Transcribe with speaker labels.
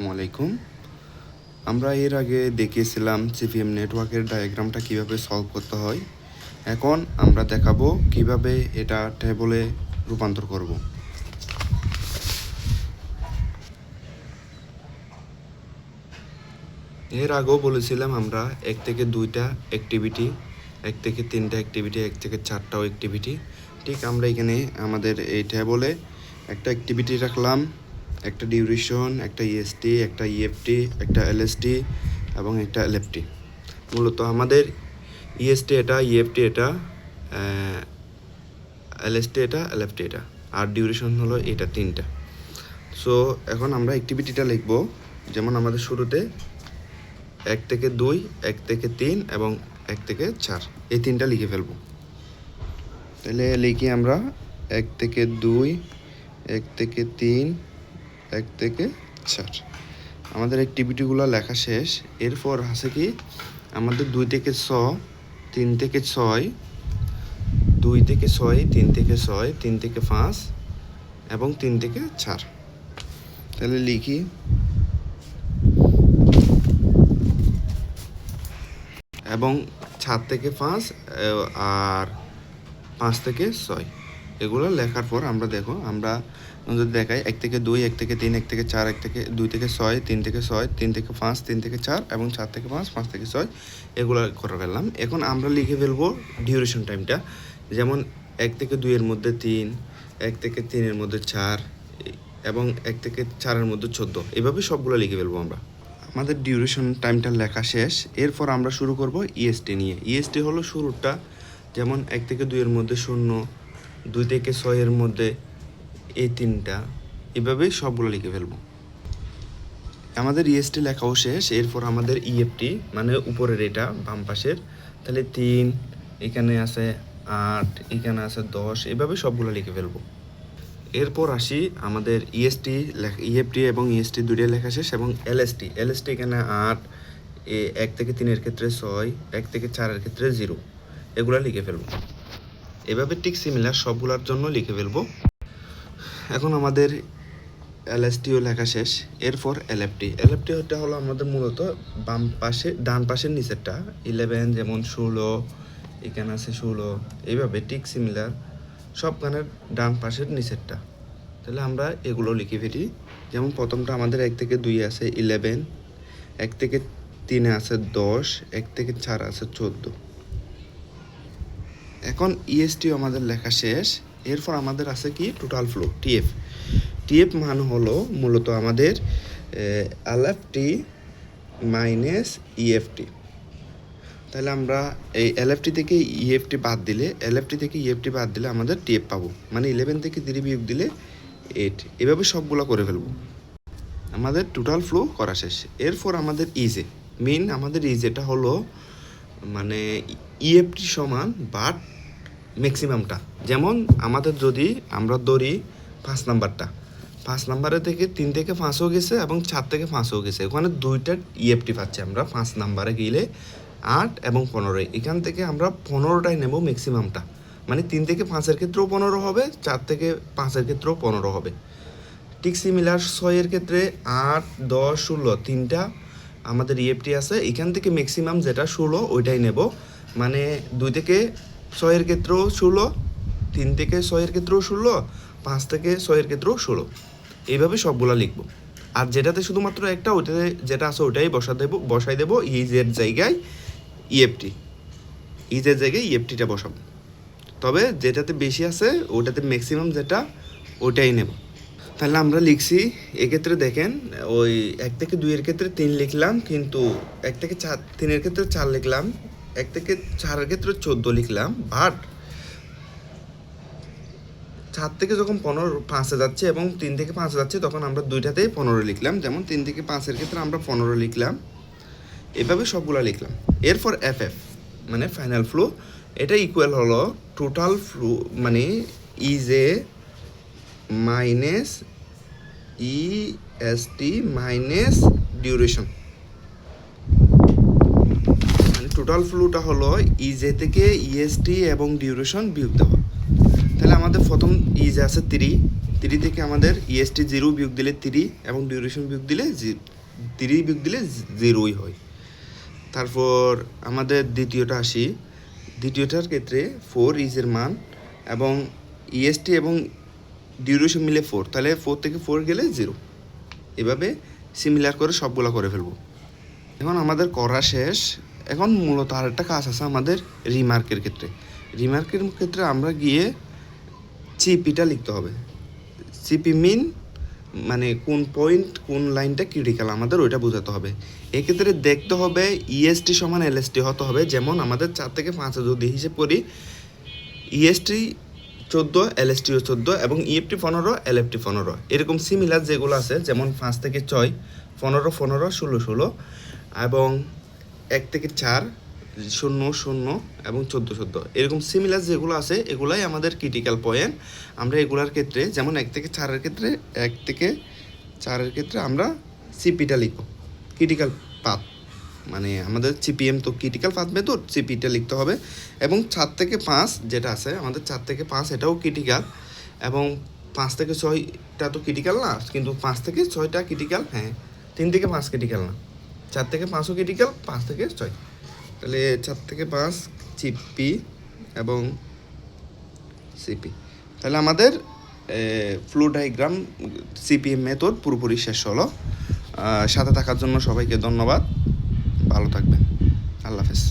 Speaker 1: আসসালামাইকুম। আমরা এর আগে দেখিয়েছিলাম সিপিএম নেটওয়ার্কের ডায়াগ্রামটা কিভাবে সলভ করতে হয়। এখন আমরা দেখাবো কিভাবে এটা টেবলে রূপান্তর করব। এর আগেও বলেছিলাম আমরা 1 থেকে 2টা অ্যাক্টিভিটি, 1 থেকে 3টা অ্যাক্টিভিটি, 1 থেকে 4টাও অ্যাক্টিভিটি। ঠিক আমরা এখানে আমাদের এই টেবলে একটা অ্যাক্টিভিটি রাখলাম, একটা ডিউরেশন, একটা ইএসটি, একটা ইএফটি, একটা এলএসটি এবং একটা এলএফটি। মূলত আমাদের ইএসটি এটা, ইএফটি এটা, এলএসটি এটা, এলএফটি এটা, আর ডিউরেশন হলো এটা 3টা। সো এখন আমরা অ্যাক্টিভিটিটা লিখব। যেমন আমাদের শুরুতে 1 থেকে 2, 1 থেকে 3 এবং 1 থেকে 4 এই 3টা লিখে ফেলব। তাহলে লিখি আমরা 1 থেকে 2, 1 থেকে 3, 1 থেকে 4। আমাদের অ্যাক্টিভিটিগুলো লেখা শেষ। এরপর আছে কি আমাদের 2 থেকে 6, 3 থেকে 6, 2 থেকে 6, 3 থেকে 6, 3 থেকে 5 এবং 3 থেকে 4। তাহলে লিখি এবং 4 থেকে 5 আর 5 থেকে 6 এগুলো লেখার পর আমরা দেখো আমরা যদি দেখাই 1 থেকে 2, 1 থেকে 3, 1 থেকে 4, 1 থেকে 2 থেকে 6, 3 থেকে 6, 3 থেকে 5, 3 থেকে 4 এবং 4 থেকে 5, 5 থেকে 6 এগুলো করে ফেললাম। এখন আমরা লিখে ফেলবো ডিউরেশন টাইমটা। যেমন 1 থেকে 2 এর মধ্যে 3, 1 থেকে 3 এর মধ্যে 4 এবং 1 থেকে 4 এর মধ্যে 14, এভাবে সবগুলো লিখে ফেলবো আমরা। আমাদের ডিউরেশন টাইমটা লেখা শেষ। এরপর আমরা শুরু করব ইএসটি নিয়ে। ইএসটি হলো শুরুটা, যেমন 1 থেকে 2 এর মধ্যে 0, 2 থেকে 6 এর মধ্যে এই 3টা, এভাবেই সবগুলো লিখে ফেলবো। আমাদের ইএসটি লেখাও শেষ। এরপর আমাদের ইএফটি মানে উপরের এটা বাম পাশের, তাহলে 3, এখানে আছে 8, এখানে আছে 10, এভাবে সবগুলো লিখে ফেলবো। এরপর আসি আমাদের ইএফটি এবং ইএসটি দুটোই লেখা শেষ এবং এলএসটি এখানে 8, 1 থেকে 3 এর ক্ষেত্রে 6, 1 থেকে 4 এর ক্ষেত্রে 0, এগুলো লিখে ফেলবো। এভাবে ঠিক সিমিলার সবগুলোর জন্য লিখে ফেলবো। এখন আমাদের এলএসটিও লেখা শেষ। এরপর এলএফটি হতে হলো আমাদের মূলত বাম পাশে ডান পাশের নিচেরটা, 11 যেমন 16, এখানে আছে 16, এইভাবে ঠিক সিমিলার সব গানের ডান পাশের নিচেরটা। তাহলে আমরা এগুলো লিখে ফেলি। যেমন প্রথমটা আমাদের 1 থেকে 2 আছে 11, 1 থেকে 3 আছে 10, 1 থেকে 4 আছে 14। এখন ইএসটিও আমাদের লেখা শেষ। এরপর আমাদের আছে কি টোটাল ফ্লো, টিএফ মান হলো মূলত আমাদের এলএফটি মাইনাস ইএফটি। তাহলে আমরা এই এলএফটি থেকে ইএফটি বাদ দিলে আমাদের টিএফ পাবো, মানে 11 থেকে 3 বিয়োগ দিলে 8, এভাবে সবগুলো করে ফেলবো। আমাদের টোটাল ফ্লো করা শেষ। এরপর আমাদের আমাদের ইজেটা হলো মানে ইএফটি সমান বাট ম্যাক্সিমামটা। যেমন আমাদের যদি আমরা ধরি 5 নাম্বারে থেকে 3 থেকে 5ও গেছে এবং 4 থেকে 5ও গেছে, ওখানে 2টা ইএফটি পাচ্ছি আমরা। 5 নাম্বারে গেলে 8 এবং 15, এখান থেকে আমরা 15টাই নেব ম্যাক্সিমামটা, মানে 3 থেকে 5-এর ক্ষেত্রেও 15 হবে, 4 থেকে 5-এর ক্ষেত্রেও 15 হবে। ঠিক সিমিলার 6-এর ক্ষেত্রে 8, 10, 16 3টা আমাদের ইএফটি আছে, এখান থেকে ম্যাক্সিমাম যেটা 16 ওইটাই নেব, মানে 2 থেকে 6-এর ক্ষেত্রেও 16, 3 থেকে 6-এর ক্ষেত্রেও 16, 5 থেকে 6-এর ক্ষেত্রেও 16, এইভাবে সবগুলো লিখব। আর যেটাতে শুধুমাত্র একটা, ওইটাতে যেটা আছে ওইটাই বসাই দেবো ইজের জায়গায় ইএফটিটা বসাবো। তবে যেটাতে বেশি আছে ওটাতে ম্যাক্সিমাম যেটা ওইটাই নেব। তাহলে আমরা লিখছি, এক্ষেত্রে দেখেন ওই 1 থেকে 2 এর ক্ষেত্রে 3 লিখলাম, কিন্তু 1 থেকে 3 এর ক্ষেত্রে 4 লিখলাম, 1 থেকে 4-এর ক্ষেত্রে 14 লিখলাম, বাট 4 থেকে যখন 5-এ যাচ্ছে এবং 3 থেকে 5-এ যাচ্ছে তখন আমরা দুইটাতেই 15 লিখলাম। যেমন 3 থেকে 5-এর ক্ষেত্রে আমরা 15 লিখলাম, এভাবে সবগুলো লিখলাম। এরপর এফএফ মানে ফাইনাল ফ্লো, এটা ইকুয়াল হলো টোটাল ফ্লো মানে ইজে মাইনাস ইএসটি মাইনাস ডিউরেশন, মানে টোটাল ফ্লোটা হলো ইজে থেকে ইএসটি এবং ডিউরেশন বিয়োগ দেওয়া। তাহলে আমাদের প্রথম ইজে আছে 3 থেকে আমাদের ইএসটি 0 বিয়োগ দিলে 3 এবং ডিউরেশন বিয়োগ দিলে 3 বিয়োগ দিলে 0ই হয়। তারপর আমাদের দ্বিতীয়টার ক্ষেত্রে 4 ইজের মান এবং ইএসটি এবং ডিউরেশন মিলে 4, তাহলে 4 থেকে 4 গেলে 0। এভাবে সিমিলার করে সবগুলো করে ফেলবো। এখন আমাদের করা শেষ। এখন মূলত আরেকটা কাজ আছে আমাদের রিমার্কের ক্ষেত্রে আমরা গিয়ে সিপিটা লিখতে হবে। সিপি মিন মানে কোন পয়েন্ট কোন লাইনটা ক্রিটিক্যাল আমাদের ওইটা বোঝাতে হবে। এক্ষেত্রে দেখতে হবে ইএসটি সমান এলএসটি হতে হবে। যেমন আমাদের 4 থেকে 5 যদি হিসেব করি, ইএসটি 14, এলএসটিও 14 এবং ইএফটি 15, এলএফটি 15। এরকম সিমিলার যেগুলো আছে যেমন 5 থেকে 6, 15, 15, 16, 16 এবং 1 থেকে 4, 0, 0 এবং 14, 14। এরকম সিমিলার যেগুলো আছে এগুলাই আমাদের ক্রিটিক্যাল পয়েন্ট। আমরা এগুলার ক্ষেত্রে যেমন 1 থেকে 4 এর ক্ষেত্রে আমরা সিপিটা লিখব, ক্রিটিক্যাল পাথ। মানে আমাদের সিপিএম তো ক্রিটিক্যাল পাথ মেথড, সিপিটা লিখতে হবে। এবং 4 থেকে 5 যেটা আছে আমাদের 4 থেকে 5 এটাও ক্রিটিক্যাল, এবং 5 থেকে 6টা তো ক্রিটিক্যাল না, কিন্তু 5 থেকে 6টা ক্রিটিক্যাল। হ্যাঁ, 3 থেকে 5 ক্রিটিক্যাল না, 4 থেকে 5ও ক্রিটিক্যাল, 5 থেকে 6। তাহলে 4 থেকে 5 সিপি এবং সিপি। তাহলে আমাদের ফ্লো ডায়াগ্রাম সিপিএম মেথড পুরোপুরি শেষ হলো। সাথে থাকার জন্য সবাইকে ধন্যবাদ। ভালো থাকবেন। আল্লাহ হাফেজ।